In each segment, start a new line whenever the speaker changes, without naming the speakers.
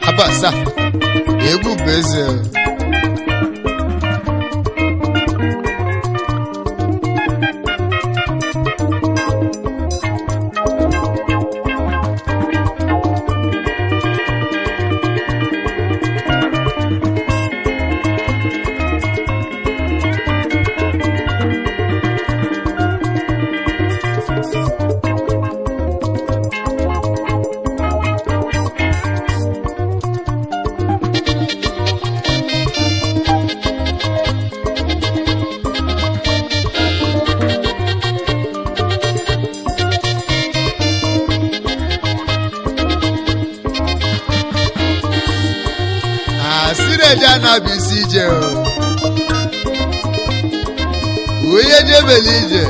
Abasa egwu beze Sirejana bisije Uye jebelije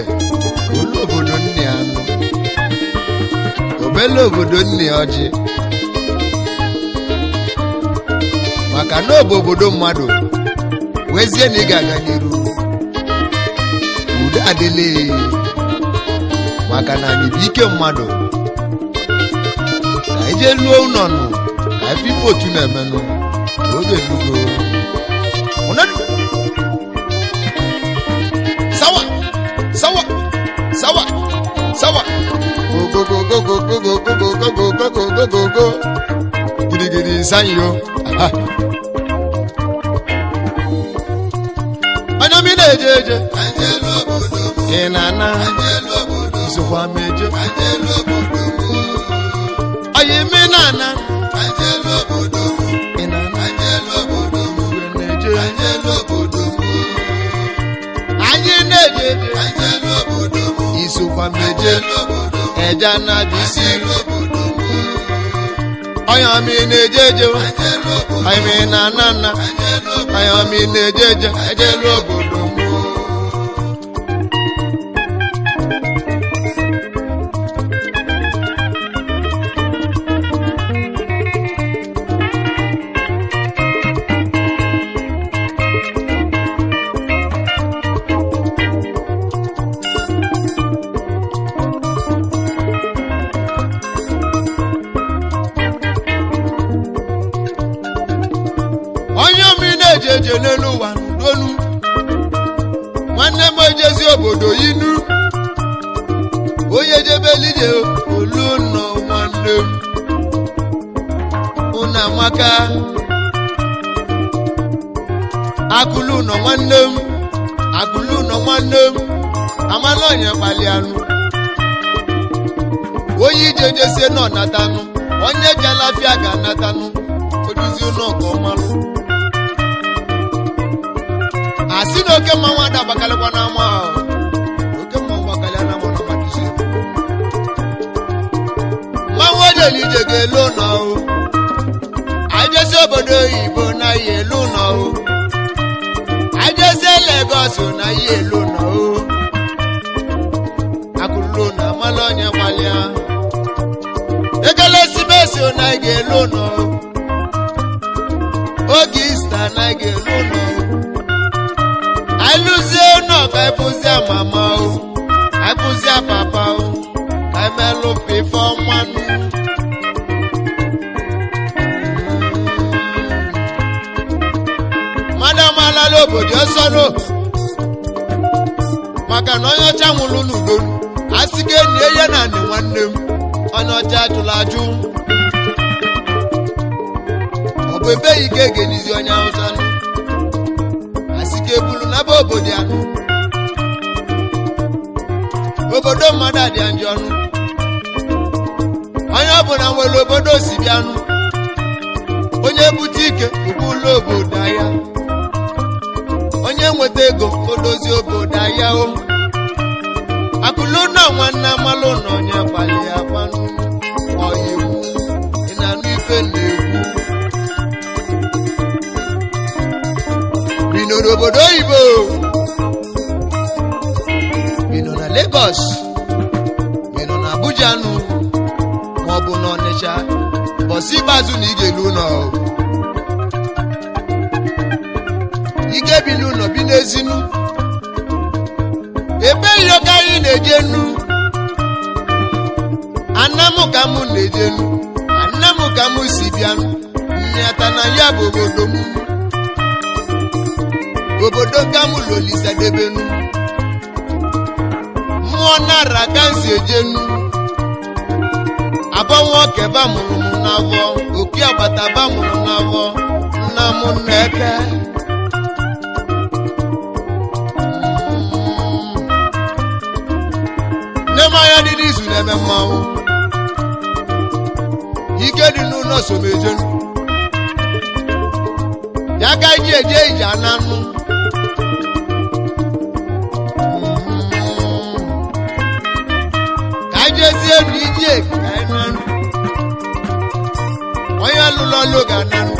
Ulu obodo nni anu Obele obodo nni oji Maka na obodo mmadu Wezie na ị ga-aga n'iru Udo adịle Maka na anyị bụ ike mmadu Ka ije luo ụnọnụ Ka efife otu na-emenụ Oge lugo Unadu Sawa Sawa Sawa Sawa Go go go go go go go go go go go go go go Gidi gidi sanyo Anya mi na-eje Anjelo obodo Inana Anjelo obodo Isokwa meje Anjelo obodo Ayi mi nana Anjelo obodo Isukwa meje Eja na bisi Oya mi nejeje Oya mi na nana Oya mi nejeje Ejelu obodo mu Jeje n'elu ụwa n'olu nwanne m ejezi obodo inu onye jebelije olu nọ nwanne m unu amaka akụlụ nọ nwanne m amala onye kpali anụ onye ijejesie nọ natanụ onye bịalafịa ga-anatanụ oduzi ụlọ nke ọmalụ Asi no ke mama da bakale kwa na ma oke mama bakale na mo no matisi ma wode ni je ge lo na o aje se obodo Igbo na ye lo na o aje se Lagos na ye lo na o akulo na malonya kwalia ekele simesi na ge lo na o Ogista na ge lo na o I lose no, I pussy a mama, I pussy a papa, I mellow pay for one. Madam Alalobo, your son, Macanoya Chamulunu, I see again, and one name on your church to Laju. Obey again is your house. Bulu na obodo ya obodo mmadụ adị anjọ ọnụ onye ọbụla nwere obodo si bịanụ onye bute ike ụlọ obodo ya onye nweta ego odozi obodo ya o akụlụ na nwanne amalụ na onye kwali ya kwanụ ọyiwu ị na-anụ ife na-egwu obodo Igbo bino na Lagos ị nọ na Abuja nụ ma ọ bụ n'Ọnịcha bọsị ikpeazụ na ị ga-elu ụlọ ị ga-ebili ụlọ bi n'ezinu ebe iyo ka anyị na-eje nu anamụ ka mụ na-eje nu anamụ ka mụ si bịa nnyata na ya bụ obodo m obodo ka mụ lolisadebe nu mmụọ nara ka nsi eje nu abọnwụ ọkeba mụrụ m n'afọ opi agbata ba mụrụ n'afọ nna m na-eke nemanya dị n'izu na-eme mmanwụ ike dị n'ụlọ somejenu ya ka iji eje ije ananụ ka jezie elu ije ananụ onye lụrụ ọlụ ga ananụ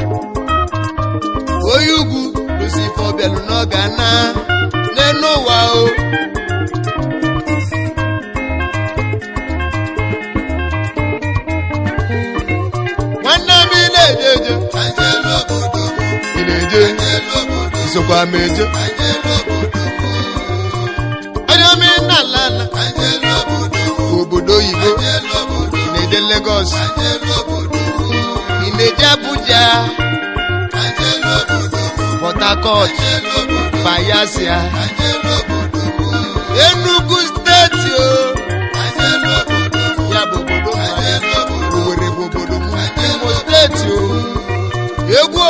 onye ugwu lụsi ife ọbịalụ n'oge ana n'enu ụwa o nwanne m ị na-eje isokwa m eje onye m na-ala obodo oyibo na-eje Lagos ị na-eje Abuja Port Harcourt Bayelsa Enugu steeti o ya bụ obodo Owerri bụ obodo m Imo steeti o egwu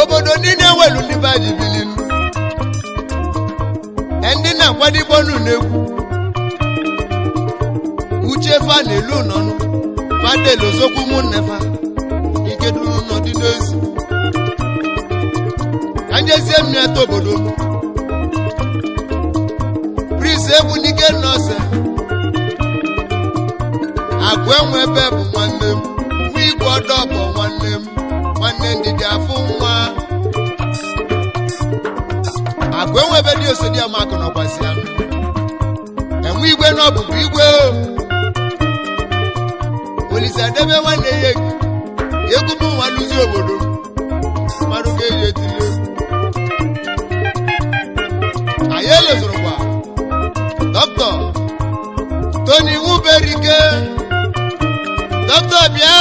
obodo niile welu ndị baji bilinu ndị na-akwado igbonu na-ekwu uche fa na-elu nọnụ fadelu zokwu ụmụnnefa ike duru n'ọdị n'ezi ka njezie mmịata obodo m Prince egwu n'ike nọọsụ agụ enwe ebe bụ nwanne m nwa igwe ọdọ bụ nwanne m nwanne ndidi afụ nwa agụ enwe ebe dị osodi amakụ nọkwasị ya enwe igwe n'ọbụbụ igwe Olisadebe nwanne ya egwu m nwa lụzi obodo mmadụ ga-eji etili anyị elozorokwa Dr. Tony Nwuberike Dr. bịa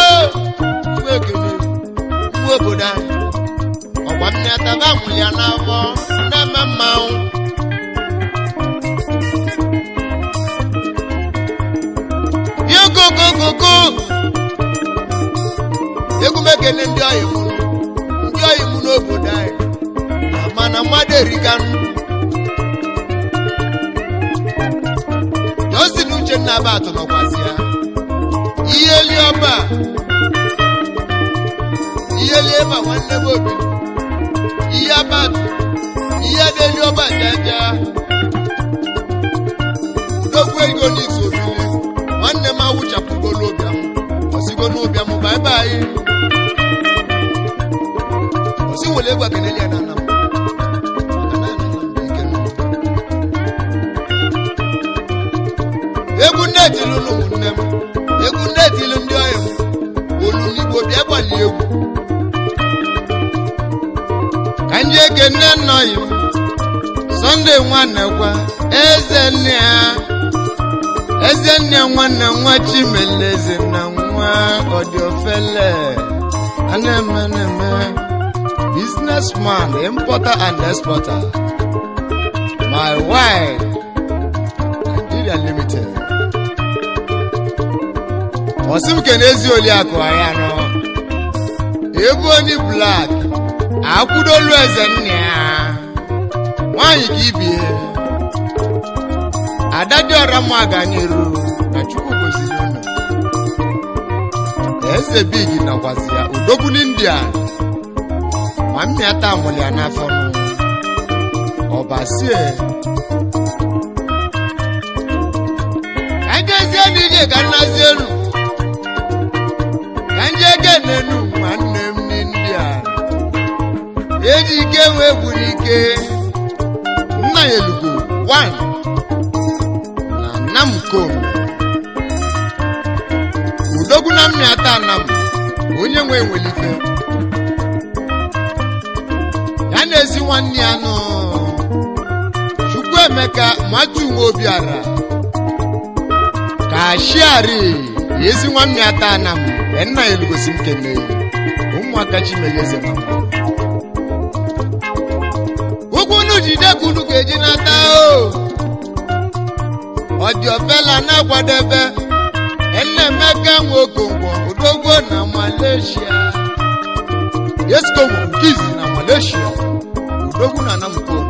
ekele nwa obodo anyị ọgwa mmịataba mụ ya n'afọ na-eme mmanwụ yokokokoko egwu m ekele ndị ọyị mụ n'obodo anyị mana mmadụ eriganụ Justin Uchenna Abatụ nọkwasị ya ihe li ọba ihe li eba nwanne m obi ihe Abatụ ihe adeli ọba jaja udogwu ego n'izu obili nwanne m awụchapụgo n'obiam osigo n'obiam bye osi wele egwu akeneli ya na nna m egwu nne etilu ụmụnne m egwu nne etilu ndị ọyị m olu n'igbo bịa gbali egwu ka nje eke nne nna ọyị m Sunday nwanne kwa eze nne nwanne nwa Chimeleze na nwa Odiofele anemene businessman importer and exporter my wife Nigeria Limited Osim kenezi Oliakụ Ayano Ebu onye black akwụdolu eze nne ya nwanyị ka ibie Adadiora Mwaga n'iru na Chukwu goziri unu eze big nakwazi ya odogwu n'India ma mmịata amụlị ya n'afọ ọbasie agazie n'ije ka nnazi elu ka nje ege n'enu nwanne m n'India eji ike wee gburu ike nna ya elugo 1 na Namkom udogwu na mmịata anam onye nwe nwelife ya na-ezi nwanne ya nọ Chukwuemeka Matu Nwobiara ka shiari ezi nwanne ya taa anam nna ya elugosi m kene ụmụaka Chimeleze mama ugwunu jide kunu ga-eji nata ọ dị ofela na-akwadebe Nnemeka Nwokongwo odogwu na Malaysia Yeskomo Nkizi na Malaysia udogwu na Namkom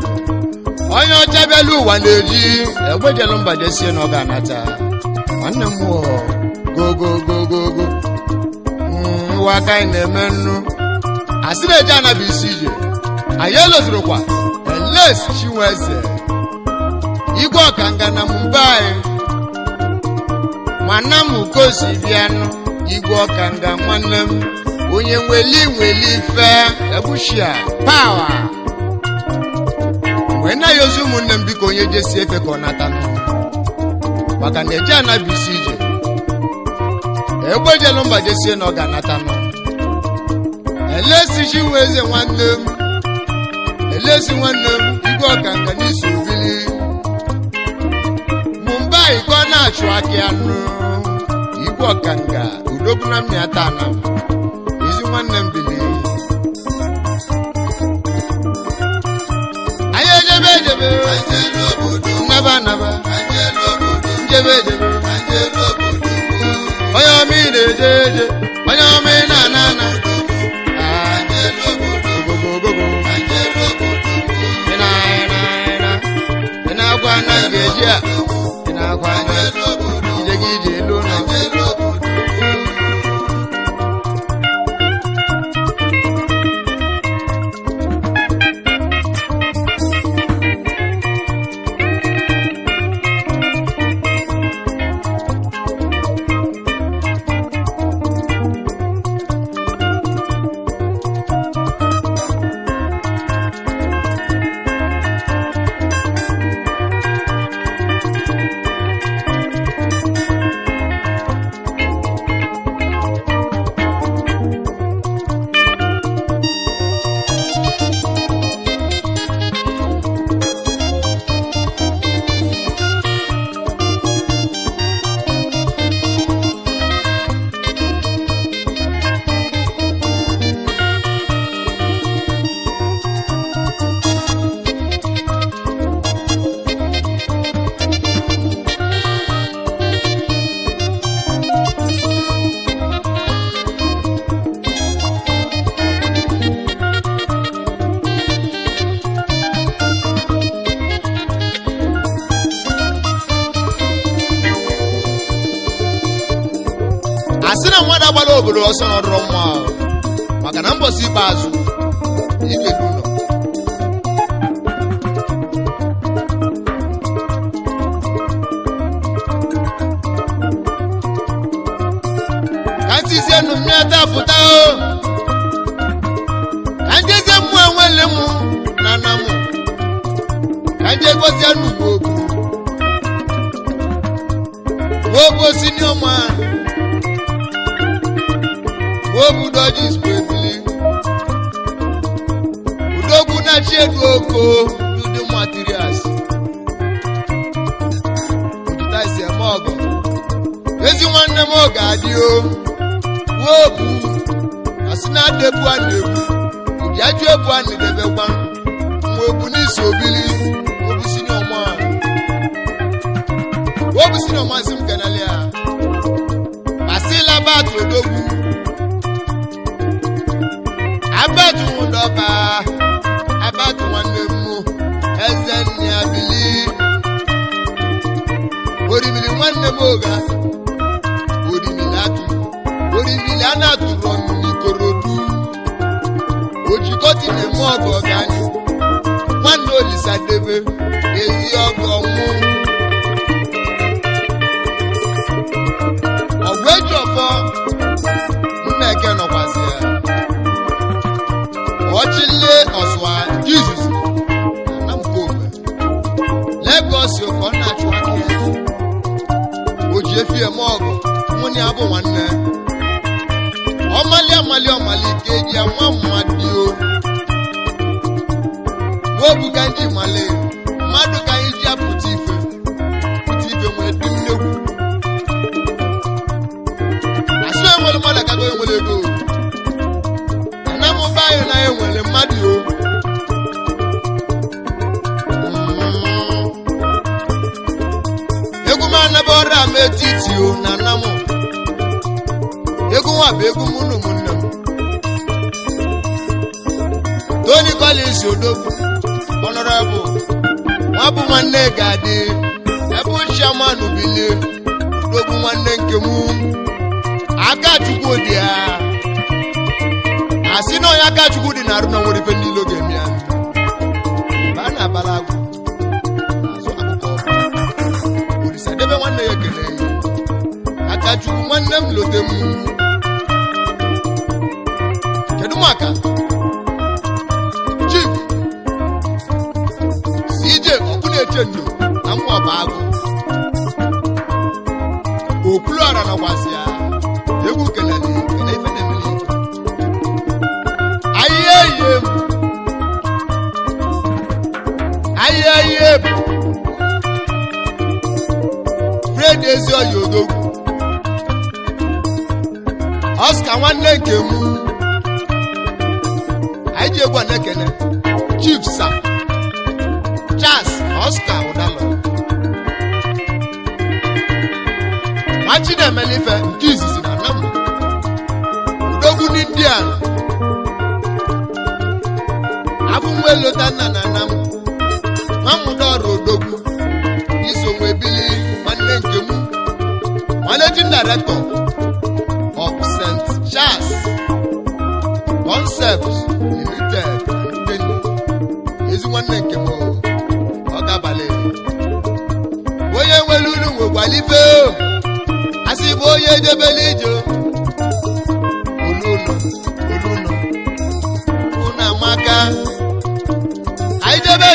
onye ọcha bịala ụwa na-eji egbejelu mba jesie na ọ ga-anata nwanne m gogogogogo nwa aka anyị na-eme nnu asịrị eje anabi isi ije anyị elozirikwa Eles Chinweze Igwe Ọkanga na Mumbai mana m kosi bịanụ Igwe Ọkanga nwanne m onye nweli ife ebushia pawa mgbe na yozi ụmụnne m biko onye jesi efe ka ọ nata maka na eje anabi isi ije egbejelu mba jesie na ọ ga-anata Elesi Chinweze nwanne m Elesi nwanne m Igwe Ọkanga n'isi obili Mumbai ka ọ na-achụ aka anụ Igwe Ọkanga udogwu na mmịata anam ezi nwanne m bili anyị ejebe nnaba njebe onye ọma ị na-eje eje onye ọma ị na-ana ị na-agwa na ga-eji a ị na-agwa na ije gị ije elu ụlọ asịna mmadụ agbala obodo ọsọ n'ọdụrụ mma maka na mbọsị ikpeazụ ike n'ụlọ ka ntizie nụ mmịata pụta ka njezie mmụ enwele mụ na nna mụ ka nje gozie n'ugbo ogo senior man Obu dodges baby Udogu na Chedoko do the materials Udita is a mogo Ezi nwanne m ogadio Wobu Asina debu anebu Ujaju ebu anedebe kwan Mwobu nisi obili Obu senior man Obu senior man simkenalia Asila batu Udogu oga orimili a na-atụrụ ọnụ n'Ikorodu ojikọti na-eme ọgọ ọganyị nwanne Olisadebe ezi ọgọ ọnwụ ọgwụ eji ọfọ Nneke nọkwasị ya ọchịle ọsụa Jizọs na Mkpombe Lagos ụkọ na-achụ aka ya oji efi eme ọgụ mụ na ya bụ nwanne ọmali ka eji ya nwa mmadụ obu ka nji male mmadụ ka anyị ji apụta ife nwee dị nnekwu asụ enwere mmadụ akago enwere ego ana m ụba anyị na enwere mmadụ egwu m anaba ọrụ ama etiti na anamụ egwu nwa bụ egwu mụ na ụmụnne m Tony Collins Odogwu Honorable nwa bụ nwanne ga-adị ebe chairman Bilie Odogwu nwanne nke mụ Akachukwu dị ya asị na onye Akachukwu dị na arụ na nwere ife niile oge eme ya ba na abala agwụ azụ akụkọ Olisadebe nwanne ya ekele Akachukwu nwanne m lote m kedu maka Chief CJ Okwuneche na mmụọba agụ Okwuluọra nọkwasị ya egwu kelele ife na-emeli ahịa bụ Fred Ezioyi Odogwu Oscar nwanne nke m anyị ji egwu na-ekene Chief Sir Charles Oscar Udalo machi na-emeli ife nke izizi na Anambra Odogwu n'Indian abụnwe lota nna na Anambra Mamụda ọrụ Odogwu iso nwebili nwanne nke m Managing Director of St. Charles Concepts Limited ezi nwanne nke m ọ gabalị onye nwere unu nwegwalife asị bụ onye edebele ije oluno unu amaka anyị debe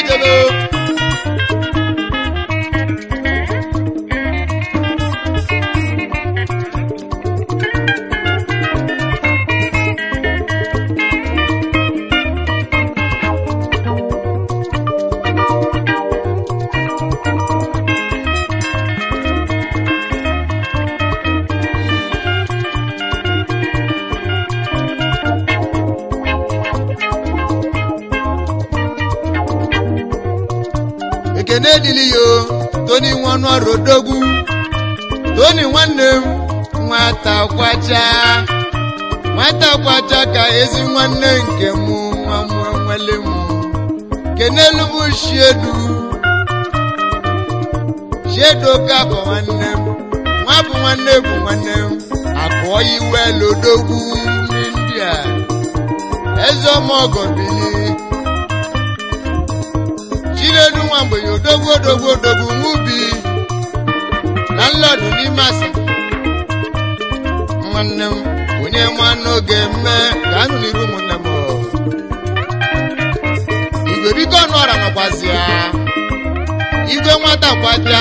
ekene dili yo Tony nwanụ ọrụ Odogwu Tony nwanne m nwata kwacha ka ezi nwanne nke m nwa m nwele m kenelu bụ Chiedu ka bụ nwanne m nwa bụ nwanne m akụọ iwe Odogwu n'India eze ọmọgọ bili Chinedu nwa mgbenye Odogwu nwubi na nlọdụ n'ime asị nwanne m onye nwanne oge mme ka anụ n'iru ụmụnne m igwe biko ọnụọra nọkwasị ya igwe nwata kwacha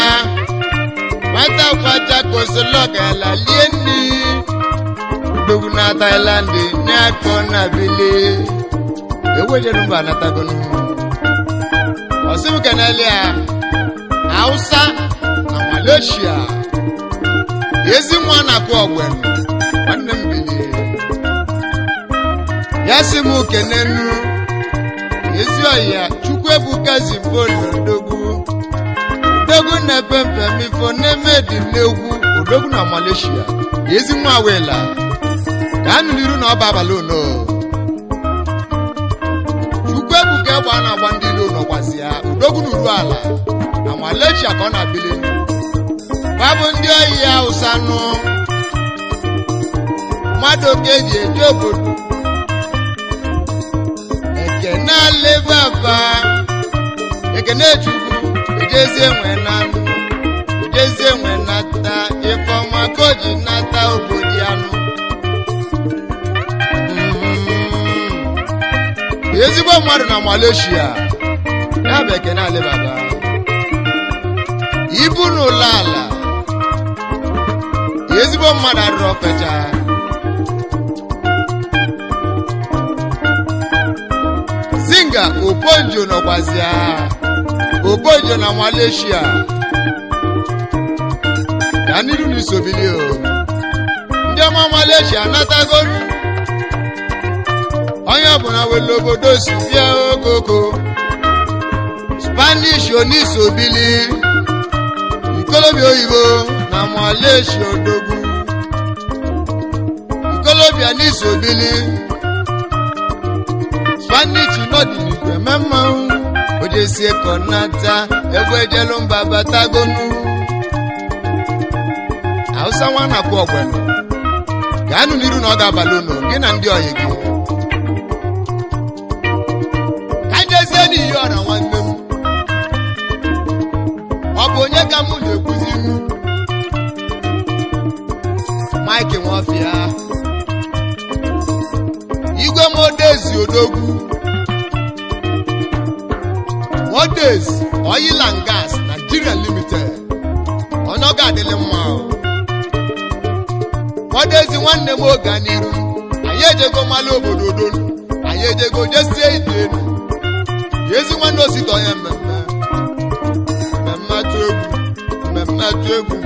kosologala lie nri Odogwu na Thailand n'akọ na bili ewejere mba anatagonu Osim Kenelia Hausa na Malaysia ezi nwa na-akụ ọgwenu nwanne m bili ya si m kenenu ezi ọhịa Chukwuebuka Zimbolo Odogwu na-epe mpe mifo na-eme dị n'egwu Odogwu na Malaysia ezi nwa awela ka anụ n'iru na ọba abalị ono Chukwuebuka egbe a na-agba ndị ilo nọkwasị ya Odogwu n'uru ala na Malaysia ka ọ na-abili babụ ndị oyi Hausa nụ mmadụ ka eji eje obodo ekene alibaba ekene chukwu ejezie nwe na anụ ejezie nwe nata ifeọma ka o ji nata obodo ya nụ ezigbo mmadụ na Malaysia ya bụ ekene alibaba ibu n'ụlọ ala ezigbo mmadụ arụrụ fecha Zinga Oponjo nọkwazịa Oponjo na Malaysia ya n'iru n'isobili o ndị ọma Malaysia natago onye ọbụla wele obodo si bịa okoko Spanish onisobili ikolobịa oyibo na Malaysia odogwu ikolobịa n'isobili Spanish n'ọdịnihu ememme ojesie konata egwu ejelu mba batagonu Hausa nwa na-akwụ ọgbenu gaanụ n'iru na ọ ga-abalị unu gị na ndị ọyị gị ka jezie n'iyi ọra nwanne m ọ bụ onye ka mụ na-ekwuzi Mike Nwofia Igwe Modezi Odogwu Modezi Oil and Gas Nigeria Limited onye ọ ga-adịlị mma Modezi nwanne m oge n'iru anyị ejego mmalụ obodo odolu anyị ejego jesie ite elu ezi nwanne osite onye mmemme atụ egwu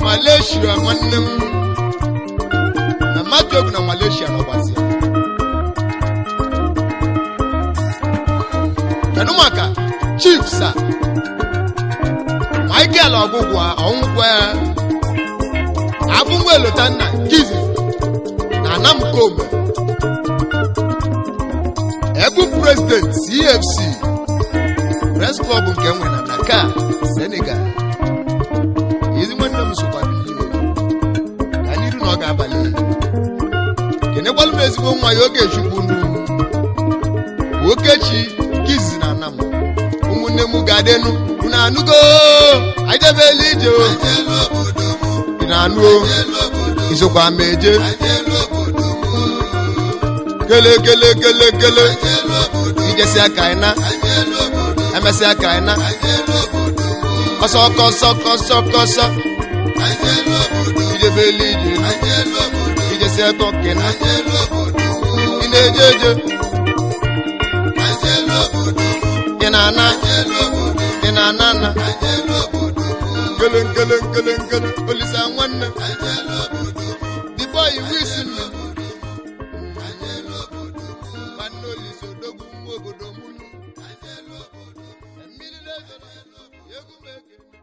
Malaysia nwanne m mmemme atụ egwu na Malaysia nọgbazi kedu maka Chief Sir Michael Ọgwụgwa ọnwụkwa Abụmwelotanna Kizi na Anamkome Ebu President CFC Press Club nke nwe na Dakar, Senegal ezi nwanne m sokwa bilie ka n'iru na ọ ga-abalị kenekwalụ m ezigbo nwa ya oge chukwu nnu Okechi Kizi na Anam ụmụnne m ga-adịnụ unu anụgo ajebela ije ị na-anụ isokwa ma eje kele igesi aka ịna emesi aka ịna kọsọ ijebela ije igesi aka ọkịna ị na-eje eje ị na-ana nkele Olisa nwanne the boy wisi nne nwanne Olisa Odogwu nwa obodo mụnụ mmiri na-ezo egwu m ekiri